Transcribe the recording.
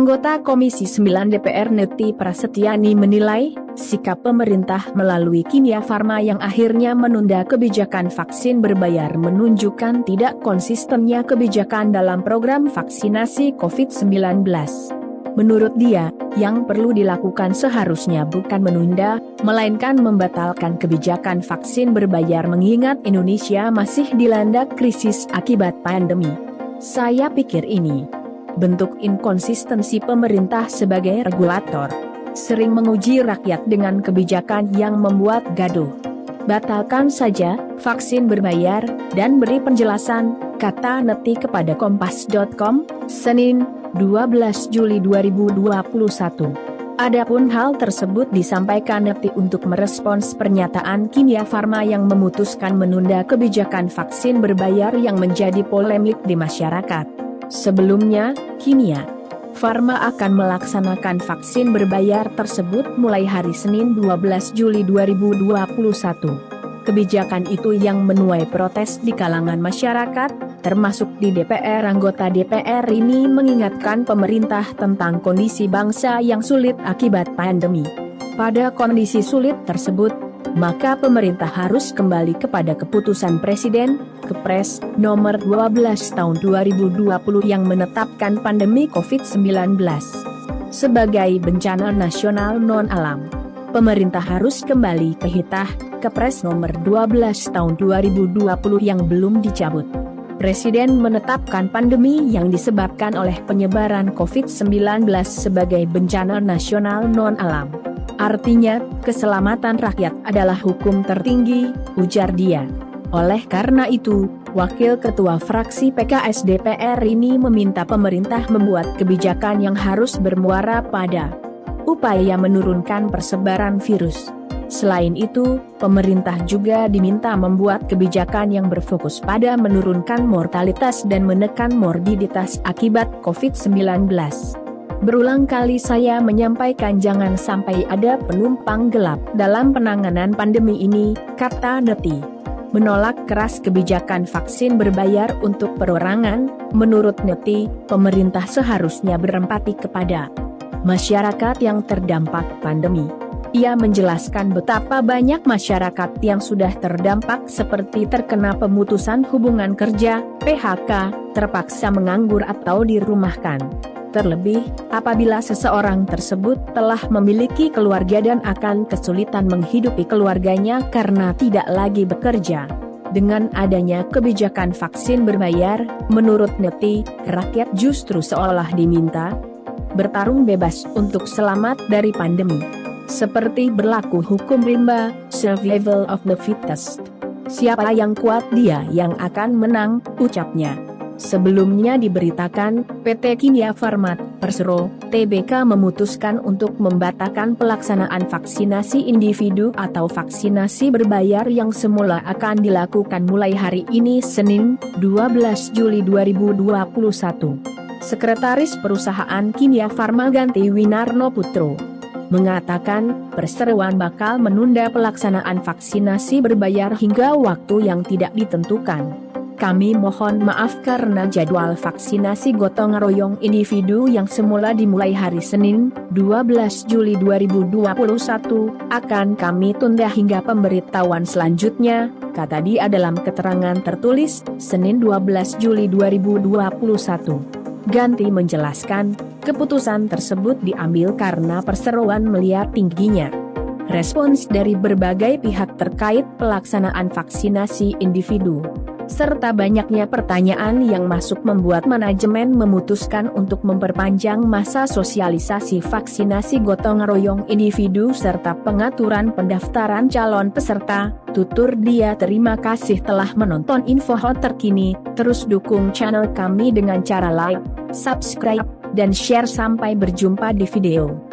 Anggota Komisi 9 DPR Neti Prasetyani menilai, sikap pemerintah melalui Kimia Farma yang akhirnya menunda kebijakan vaksin berbayar menunjukkan tidak konsistennya kebijakan dalam program vaksinasi COVID-19. Menurut dia, yang perlu dilakukan seharusnya bukan menunda, melainkan membatalkan kebijakan vaksin berbayar mengingat Indonesia masih dilanda krisis akibat pandemi. Saya pikir ini bentuk inkonsistensi pemerintah sebagai regulator. Sering menguji rakyat dengan kebijakan yang membuat gaduh. Batalkan saja vaksin berbayar, dan beri penjelasan, kata Neti kepada Kompas.com, Senin, 12 Juli 2021. Adapun hal tersebut disampaikan Neti untuk merespons pernyataan Kimia Farma yang memutuskan menunda kebijakan vaksin berbayar yang menjadi polemik di masyarakat. Sebelumnya, Kimia Farma akan melaksanakan vaksin berbayar tersebut mulai hari Senin 12 Juli 2021. Kebijakan itu yang menuai protes di kalangan masyarakat, termasuk di DPR. Anggota DPR ini mengingatkan pemerintah tentang kondisi bangsa yang sulit akibat pandemi. Pada kondisi sulit tersebut, maka pemerintah harus kembali kepada keputusan Presiden, Kepres, nomor 12 tahun 2020 yang menetapkan pandemi COVID-19 sebagai bencana nasional non-alam. Pemerintah harus kembali ke hitah, Kepres nomor 12 tahun 2020 yang belum dicabut. Presiden menetapkan pandemi yang disebabkan oleh penyebaran COVID-19 sebagai bencana nasional non-alam. Artinya, keselamatan rakyat adalah hukum tertinggi, ujar dia. Oleh karena itu, Wakil Ketua Fraksi PKS DPR ini meminta pemerintah membuat kebijakan yang harus bermuara pada upaya menurunkan persebaran virus. Selain itu, pemerintah juga diminta membuat kebijakan yang berfokus pada menurunkan mortalitas dan menekan morbiditas akibat COVID-19. Berulang kali saya menyampaikan jangan sampai ada penumpang gelap dalam penanganan pandemi ini, kata Neti. Menolak keras kebijakan vaksin berbayar untuk perorangan, menurut Neti, pemerintah seharusnya berempati kepada masyarakat yang terdampak pandemi. Ia menjelaskan betapa banyak masyarakat yang sudah terdampak seperti terkena pemutusan hubungan kerja, PHK, terpaksa menganggur atau dirumahkan. Terlebih, apabila seseorang tersebut telah memiliki keluarga dan akan kesulitan menghidupi keluarganya karena tidak lagi bekerja. Dengan adanya kebijakan vaksin berbayar, menurut Neti, rakyat justru seolah diminta bertarung bebas untuk selamat dari pandemi. Seperti berlaku hukum rimba, survival of the fittest. Siapa yang kuat dia yang akan menang, ucapnya. Sebelumnya diberitakan, PT Kimia Farma, Persero, Tbk memutuskan untuk membatalkan pelaksanaan vaksinasi individu atau vaksinasi berbayar yang semula akan dilakukan mulai hari ini Senin, 12 Juli 2021. Sekretaris Perusahaan Kimia Farma Ganti Winarno Putro mengatakan, perseroan bakal menunda pelaksanaan vaksinasi berbayar hingga waktu yang tidak ditentukan. Kami mohon maaf karena jadwal vaksinasi gotong royong individu yang semula dimulai hari Senin, 12 Juli 2021, akan kami tunda hingga pemberitahuan selanjutnya, kata dia dalam keterangan tertulis, Senin 12 Juli 2021. Ganti menjelaskan, keputusan tersebut diambil karena perseroan melihat tingginya respons dari berbagai pihak terkait pelaksanaan vaksinasi individu, serta banyaknya pertanyaan yang masuk membuat manajemen memutuskan untuk memperpanjang masa sosialisasi vaksinasi gotong royong individu serta pengaturan pendaftaran calon peserta, tutur dia. Terima kasih telah menonton info hot terkini, terus dukung channel kami dengan cara like, subscribe, dan share. Sampai berjumpa di video